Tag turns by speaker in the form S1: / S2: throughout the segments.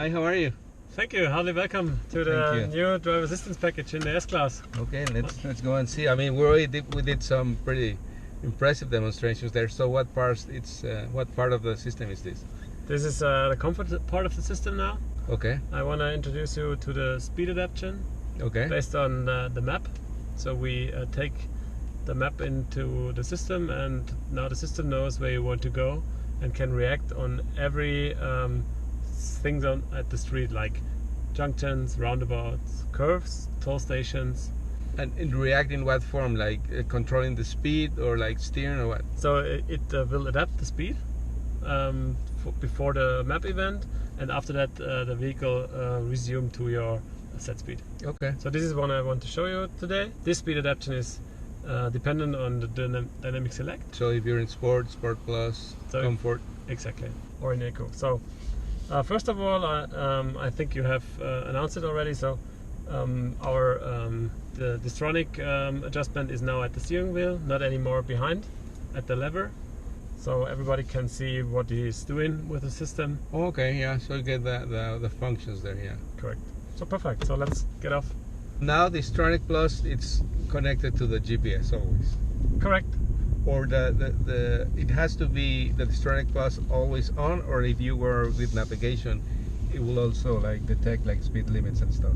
S1: Hi, how are you?
S2: Thank you. Heartily welcome to the new driver assistance package in the S-Class.
S1: Okay, let's go and see. I mean, we did some pretty impressive demonstrations there. So what part of the system is this?
S2: This is the comfort part of the system now.
S1: Okay.
S2: I want to introduce you to the speed adaptation.
S1: Okay.
S2: Based on the map. So we take the map into the system, and now the system knows where you want to go and can react on every things at the street, like junctions, roundabouts, curves, toll stations.
S1: And react in what form? Like controlling the speed, or like steering, or what?
S2: So it will adapt the speed before the map event, and after that the vehicle resume to your set speed.
S1: Okay.
S2: So this is one I want to show you today. This speed adaptation is dependent on the dynamic select.
S1: So if you're in Sport Plus, Comfort.
S2: Exactly. Or in Eco. So first of all, I think you have announced it already. So the DISTRONIC adjustment is now at the steering wheel, not anymore behind at the lever. So everybody can see what he's doing with the system.
S1: Okay, yeah. So you get the functions there, yeah.
S2: Correct. So perfect. So let's get off.
S1: Now the DISTRONIC Plus, it's connected to the GPS always.
S2: Correct.
S1: Or it has to be the DISTRONIC Plus always on, or if you were with navigation, it will also like detect like speed limits and stuff.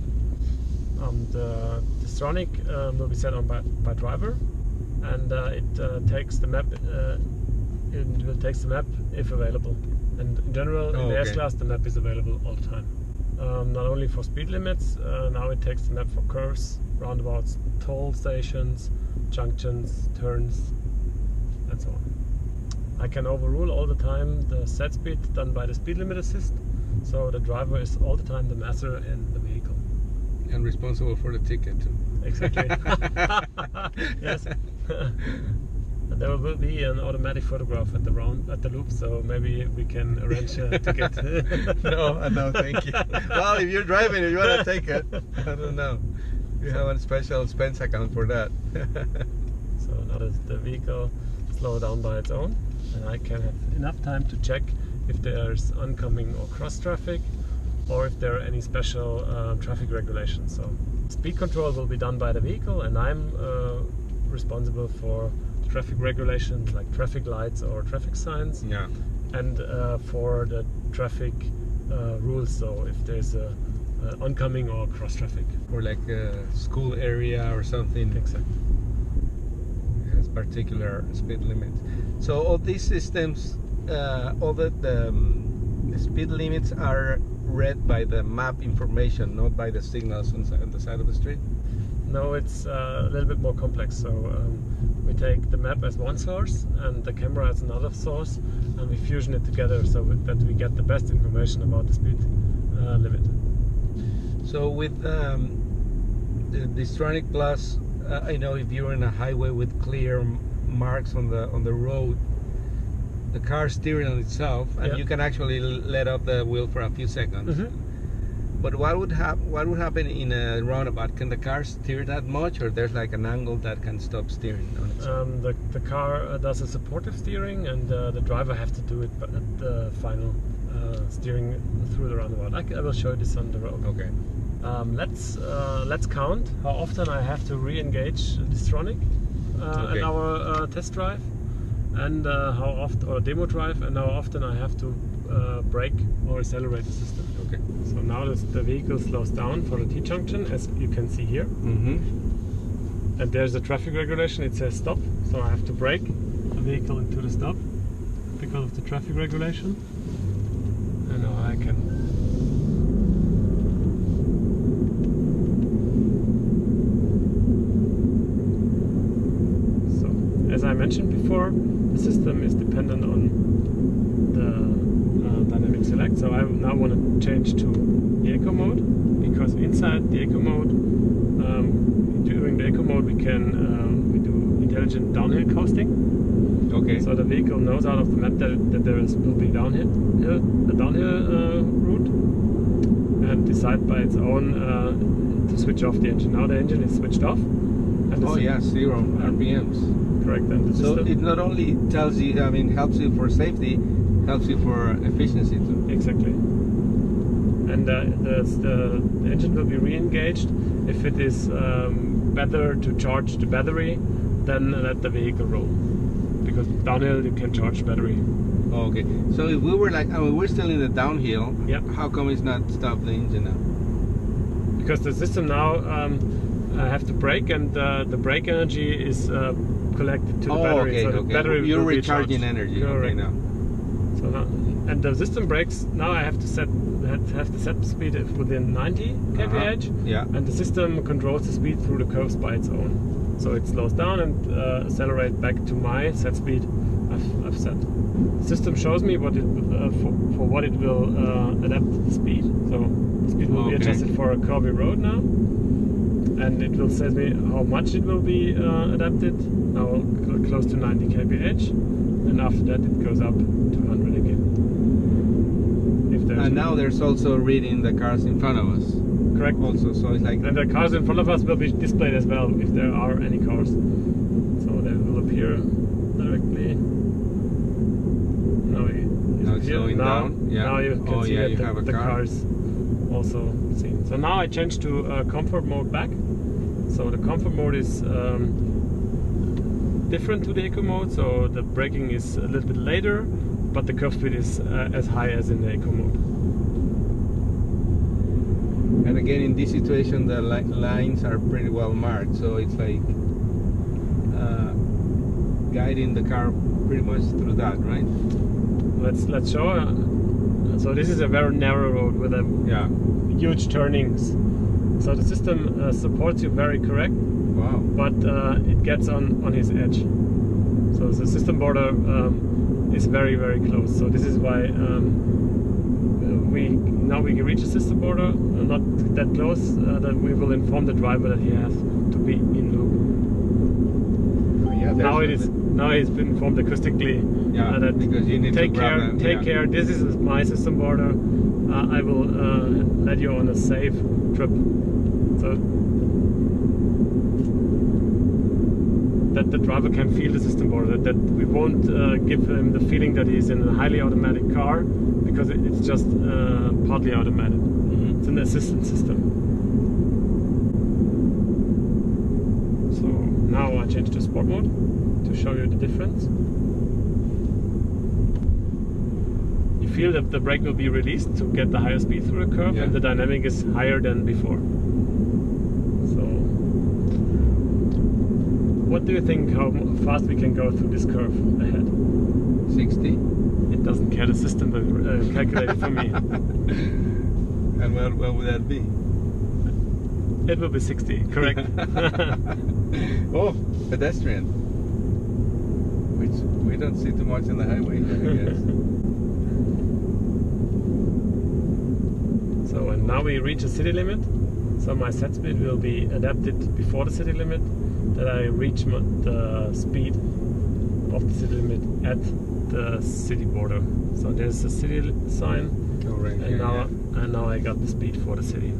S2: The DISTRONIC will be set on by driver, and it takes the map. It will take the map if available, and in general in the S-Class the map is available all the time. Not only for speed limits, now it takes the map for curves, roundabouts, toll stations, junctions, turns, and so on. I can overrule all the time the set speed done by the speed limit assist, so the driver is all the time the master in the vehicle.
S1: And responsible for the ticket too.
S2: Exactly. Yes. There will be an automatic photograph at the loop, so maybe we can arrange a ticket.
S1: No, thank you. Well, if you're driving, if you want to take it, I don't know. You have a special expense account for that.
S2: So now the vehicle slow down by its own, and I can have enough time to check if there's oncoming or cross traffic, or if there are any special traffic regulations. So speed control will be done by the vehicle, and I'm responsible for traffic regulations like traffic lights or traffic signs,
S1: yeah,
S2: and for the traffic rules. So if there's a oncoming or cross traffic,
S1: or like a school area or something.
S2: Exactly.
S1: It has particular speed limits. So all these systems, all the speed limits are read by the map information, not by the signals on the side of the street.
S2: No, it's a little bit more complex. So we take the map as one source and the camera as another source, and we fusion it together so that we get the best information about the speed limit. So
S1: with the DISTRONIC Plus, I know if you're in a highway with clear marks on the road, the car steering on itself, and you can actually let off the wheel for a few seconds.
S2: Mm-hmm.
S1: But what would happen in a roundabout? Can the car steer that much, or there's like an angle that can stop steering on its own?
S2: The car does a supportive steering, and the driver has to do it at the final steering through the roundabout. I will show you this on the road.
S1: Okay.
S2: Let's count how often I have to re-engage DISTRONIC at our test drive, and how often, or demo drive, and how often I have to brake or accelerate the system.
S1: Okay.
S2: So now the vehicle slows down for the T-junction, as you can see here.
S1: Mm-hmm.
S2: And there's a traffic regulation, it says stop, so I have to brake the vehicle into the stop because of the traffic regulation. And now I can. So, as I mentioned before, the system is dependent on the dynamic select. So I now want to change to the Eco mode, because inside the Eco mode, during the Eco mode we do intelligent downhill coasting.
S1: Okay.
S2: So the vehicle knows out of the map that there will be a downhill route, and decide by its own to switch off the engine. Now the engine is switched off. And
S1: 0 RPMs.
S2: Correct. And the
S1: so
S2: system,
S1: it not only tells you, helps you for safety, helps you for efficiency too.
S2: Exactly. and the engine will be re-engaged. If it is better to charge the battery, then let the vehicle roll, because downhill you can charge the battery.
S1: Oh, okay. So if we were like, I mean, we're still in the downhill.
S2: Yeah.
S1: How come it's not stop the engine now?
S2: Because the system now have to brake, and the brake energy is collected to the battery.
S1: Okay,
S2: so the
S1: okay.
S2: battery
S1: You're
S2: will be
S1: recharging
S2: charged.
S1: energy.
S2: Correct.
S1: Okay, now.
S2: So now, and the system brakes now I have to set the speed within 90 kph.
S1: Yeah.
S2: And the system controls the speed through the curves by its own. So it slows down and accelerates back to my set speed I've set. The system shows me what it for what it will adapt the speed. So the speed will be adjusted for a curvy road now, and it will say me how much it will be adapted. Now close to 90 kph, and after that it goes up to 100 again.
S1: And now there's also reading the cars in front of us.
S2: Correct.
S1: Also, so it's like.
S2: And the cars in front of us will be displayed as well if there are any cars. So they will appear directly. Now
S1: it's slowing down. Yeah.
S2: Now you can see that
S1: you have a
S2: the
S1: car.
S2: cars also seen. So now I changed to comfort mode back. So the comfort mode is different to the eco mode. So the braking is a little bit later, but the curve speed is as high as in the eco mode.
S1: And again, in this situation, the lines are pretty well marked, so it's like guiding the car pretty much through that, right?
S2: Let's show. So this is a very narrow road with huge turnings. So the system supports you very correct.
S1: Wow.
S2: But it gets on his edge. So the system border is very, very close. So this is why we can reach the system border, not that close, that we will inform the driver that he has to be in loop.
S1: Oh, yeah,
S2: now he's been informed acoustically that
S1: because you need
S2: take
S1: to
S2: care,
S1: grab
S2: take care. This is my system border. I will let you on a safe trip. So that the driver can feel the system border, that we won't give him the feeling that he's in a highly automatic car, because it's just partly automatic. Mm-hmm. It's an assistance system. So now I change to sport mode to show you the difference. You feel that the brake will be released to get the higher speed through the curve, and the dynamic is higher than before. What do you think how fast we can go through this curve ahead?
S1: 60?
S2: It doesn't care, the system will calculate it for me.
S1: And what would that be?
S2: It will be 60, correct.
S1: Oh, pedestrian. Which we don't see too much in the highway, I guess.
S2: So, and now we reach a city limit. So my set speed will be adapted before the city limit, that I reach the speed of the city limit at the city border. So there's a city sign, and now I got the speed for the city.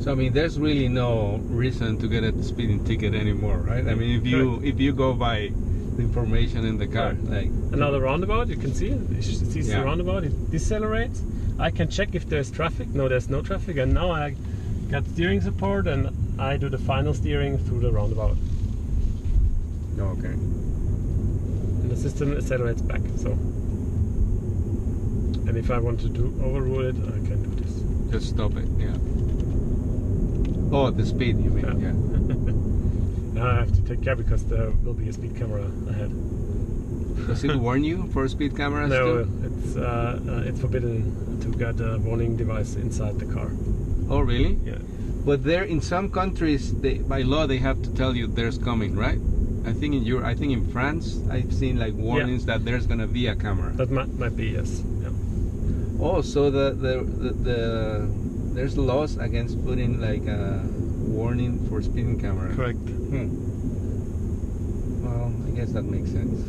S1: So I mean, there's really no reason to get a speeding ticket anymore, right? I mean, if you go by the information in the car, like
S2: another roundabout, you can see it. You see the roundabout. It decelerates. I can check if there's traffic. No, there's no traffic, and now I got steering support, and I do the final steering through the roundabout.
S1: Okay.
S2: And the system accelerates back. So, and if I want to overrule it, I can do this.
S1: Just stop it. Yeah. Oh, the speed, you mean? Yeah.
S2: Now I have to take care because there will be a speed camera ahead.
S1: Does it warn you for speed cameras?
S2: No,
S1: too?
S2: it's forbidden to get a warning device inside the car.
S1: Oh, really?
S2: Yeah.
S1: But there, in some countries, by law, they have to tell you there's coming, right? I think in France, I've seen like warnings that there's gonna be a camera.
S2: That might be, yes. Yeah.
S1: Oh, so there's laws against putting like a warning for speeding camera.
S2: Correct.
S1: Well, I guess that makes sense.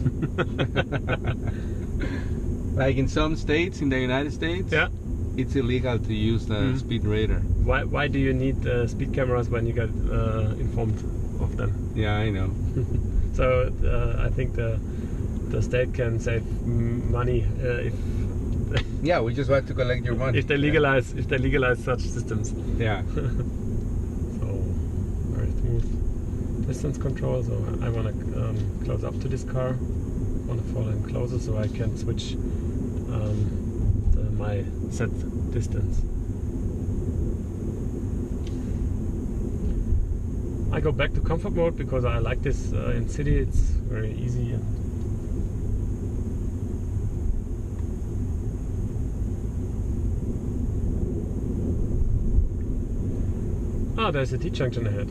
S1: Like in some states in the United States, it's illegal to use the speed radar.
S2: Why do you need speed cameras when you get informed of them?
S1: Yeah, I know.
S2: So I think the state can save money if
S1: Yeah, we just want to collect your money.
S2: if they legalize such systems.
S1: Yeah.
S2: So very smooth distance control. So I want to close up to this car. I want to follow him closer so I can switch my set distance. I go back to comfort mode because I like this in city. It's very easy. There's a T-junction ahead.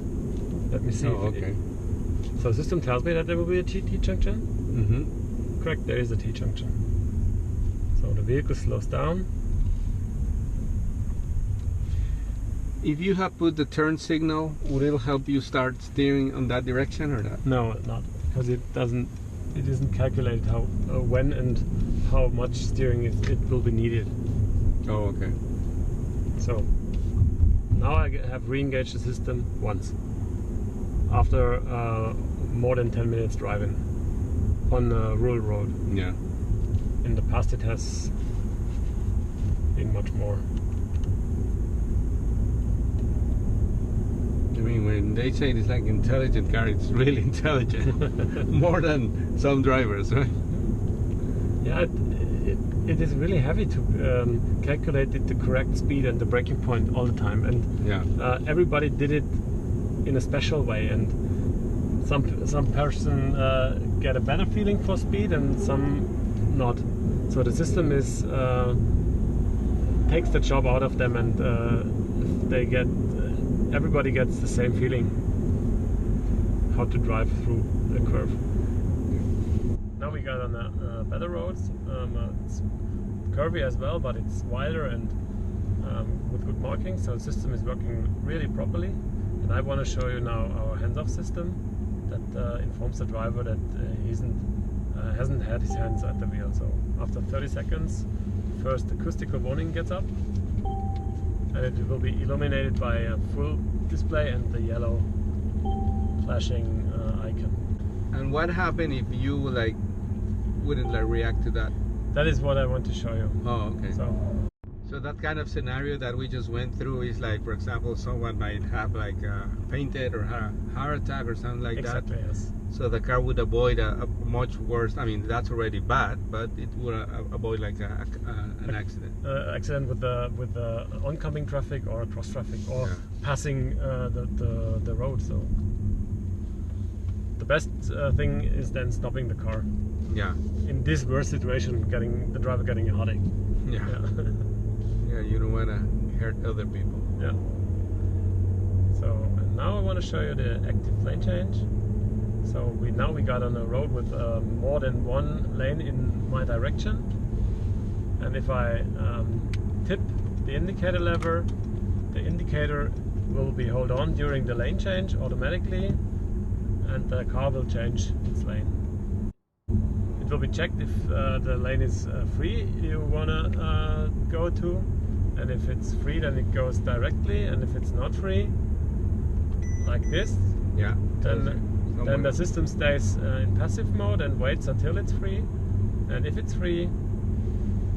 S2: Let me see.
S1: Oh, okay.
S2: So the system tells me that there will be a T-junction.
S1: Mm-hmm.
S2: Correct, there is a T-junction. So the vehicle slows down.
S1: If you have put the turn signal, would it help you start steering on that direction or not?
S2: No, not because it isn't calculated how, when and how much steering it will be needed.
S1: Oh, okay.
S2: So now I have re-engaged the system once after more than 10 minutes driving on a rural road.
S1: Yeah.
S2: In the past it has been much more.
S1: I mean, when they say it's like intelligent car, it's really intelligent. More than some drivers, right?
S2: Yeah, it is really heavy to calculate the correct speed and the braking point all the time. And
S1: yeah.
S2: Everybody did it in a special way. And some person get a better feeling for speed and some not. So the system is takes the job out of them, and they get. Everybody gets the same feeling how to drive through the curve. Now we got on better roads. It's curvy as well, but it's wider and with good markings. So the system is working really properly. And I want to show you now our hands-off system that informs the driver that he hasn't had his hands at the wheel. So after 30 seconds, the first acoustical warning gets up. And it will be illuminated by a full display and the yellow flashing icon.
S1: And what happened if you wouldn't react to that?
S2: That is what I want to show you.
S1: Oh, okay.
S2: So
S1: that kind of scenario that we just went through is like, for example, someone might have fainted or had a heart attack or something like
S2: exactly,
S1: that.
S2: Yes.
S1: So the car would avoid a much worse. I mean, that's already bad, but it would avoid an accident.
S2: Accident with the oncoming traffic or cross traffic or passing the road. So the best thing is then stopping the car.
S1: Yeah.
S2: In this worst situation, the driver getting a headache.
S1: Yeah. Yeah, you don't want to hurt other people.
S2: Yeah. So and now I want to show you the active lane change. So we got on a road with more than one lane in my direction, and if I tip the indicator lever, the indicator will be held on during the lane change automatically, and the car will change its lane. It will be checked if the lane is free you wanna go to, and if it's free then it goes directly, and if it's not free, like this,
S1: yeah,
S2: then the system stays in passive mode and waits until it's free, and if it's free,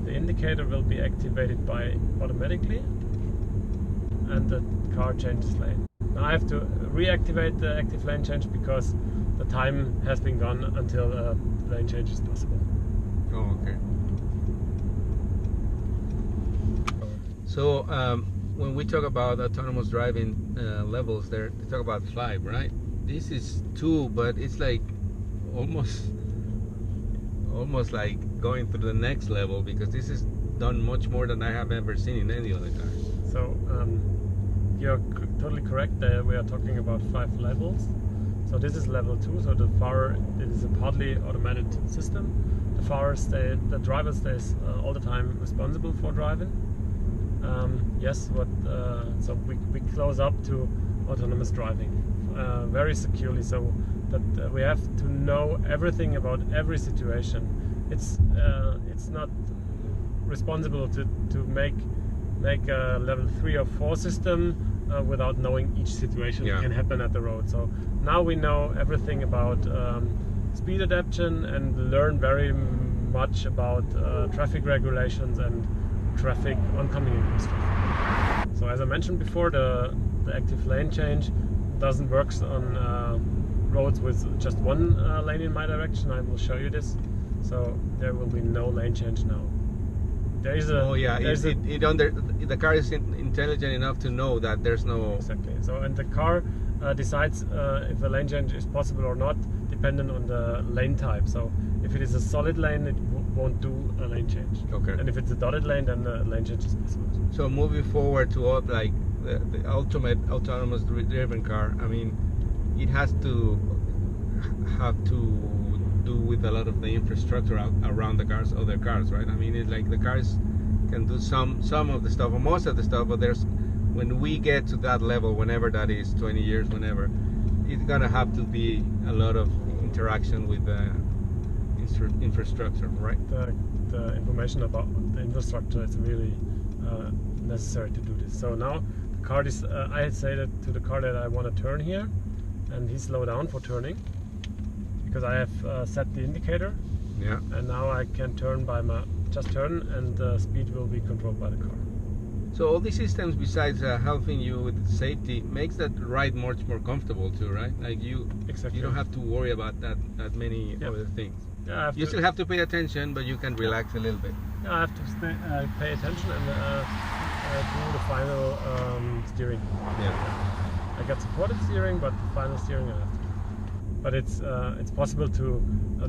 S2: the indicator will be activated automatically, and the car changes lane. Now I have to reactivate the active lane change because the time has been gone until lane change is possible.
S1: Oh, okay. So when we talk about autonomous driving levels, they talk about 5, right? This is 2, but it's like almost like going through the next level, because this is done much more than I have ever seen in any other car.
S2: So you're totally correct. We are talking about 5 levels. So this is level 2. So it is a partly automated system. The driver stays all the time responsible for driving. Yes, so we close up to autonomous driving very securely, so that we have to know everything about every situation. It's not responsible to make a level 3 or 4 system without knowing each situation that can happen at the road. So now we know everything about speed adaptation and learn very much about traffic regulations and traffic, oncoming and cross traffic. So as I mentioned before, the active lane change doesn't work on roads with just one lane in my direction. I will show you this. So there will be no lane change now. There is a
S1: the car is intelligent enough to know that there's no
S2: exactly. So and the car decides if a lane change is possible or not, dependent on the lane type. So if it is a solid lane, it won't do a lane change.
S1: Okay.
S2: And if it's a dotted lane, then the lane change is possible.
S1: So moving forward to like the ultimate autonomous driven car, I mean, it has to have to do with a lot of the infrastructure around the cars, other cars, right? I mean, it's like the cars can do some of the stuff or most of the stuff, but there's when we get to that level, whenever that is, 20 years, whenever, it's gonna have to be a lot of interaction with the infrastructure, right?
S2: The information about the infrastructure is really necessary to do this. So now the car is, I had said to the car that I want to turn here, and he slowed down for turning because I have set the indicator.
S1: Yeah.
S2: And now I can turn by just turn, and the speed will be controlled by the car.
S1: So all these systems, besides helping you with safety, makes that ride much more comfortable too, right? Like you don't have to worry about that many other things.
S2: Yeah,
S1: you still have to pay attention, but you can relax a little bit.
S2: Yeah, I have to pay attention and do the final steering.
S1: Yeah.
S2: I got supported steering, but the final steering I have to do. But it's possible to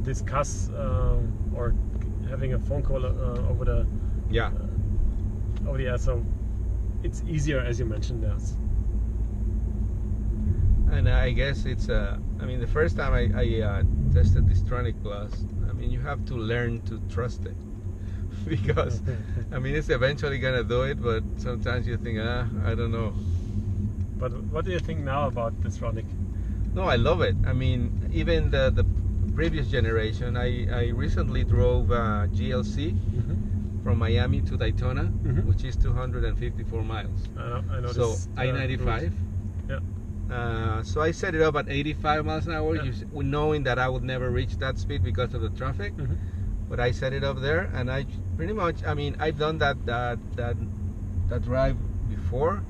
S2: discuss or having a phone call over the air, so it's easier, as you mentioned. Yes.
S1: And I guess it's I mean, the first time I tested DISTRONIC Plus, I mean, you have to learn to trust it because I mean, it's eventually gonna do it, but sometimes you think, I don't know.
S2: But what do you think now about DISTRONIC?
S1: No, I love it. I mean, even the previous generation, I recently drove GLC from Miami to Daytona, which is 254 miles.
S2: I know
S1: so
S2: this,
S1: I-95.
S2: Yeah.
S1: So I set it up at 85 miles an hour, knowing that I would never reach that speed because of the traffic. But I set it up there, and I pretty much, I mean, I've done that drive before,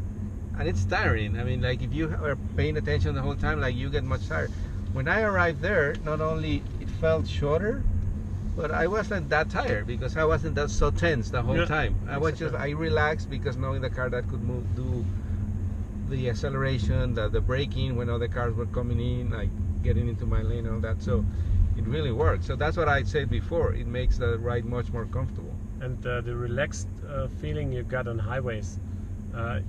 S1: and it's tiring. I mean, like if you are paying attention the whole time, like you get much tired. When I arrived there, not only it felt shorter, but I wasn't that tired because I wasn't that so tense the whole time. I was I relaxed because knowing the car that could do the acceleration, the braking when other cars were coming in, like getting into my lane and all that. So it really works. So that's what I said before. It makes the ride much more comfortable.
S2: And the relaxed feeling you got on highways,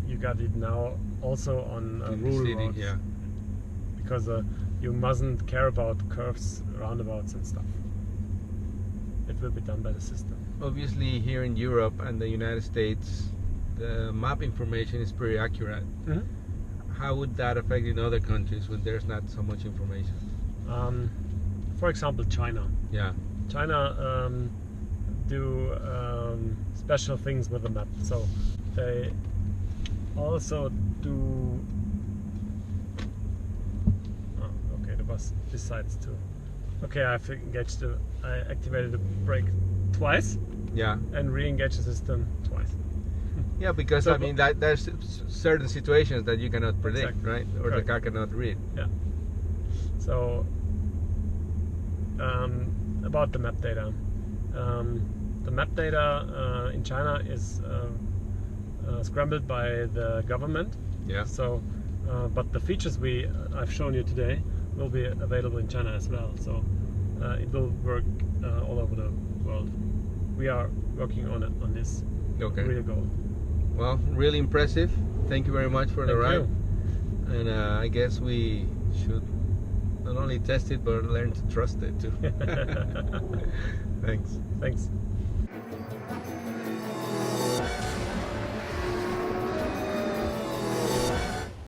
S2: you got it now also on rural roads.
S1: Yeah.
S2: Because you mustn't care about curves, roundabouts and stuff. It will be done by the system.
S1: Obviously here in Europe and the United States, the map information is pretty accurate. How would that affect in other countries when there's not so much information?
S2: For example, China.
S1: Yeah.
S2: China do special things with the map. So they also do... Oh, okay, the bus decides to... Okay, I activated the brake twice.
S1: Yeah.
S2: And re-engage the system twice.
S1: Yeah, because so, I mean, there's certain situations that you cannot predict, right? Or
S2: Correct.
S1: The car cannot read.
S2: Yeah. So about the map data. The map data in China is scrambled by the government.
S1: Yeah.
S2: So, but the features I've shown you today will be available in China as well. So it will work all over the world. We are working on it on this real goal.
S1: Well, really impressive. Thank you very much for the ride. And I guess we should not only test it but learn to trust it too. Thanks.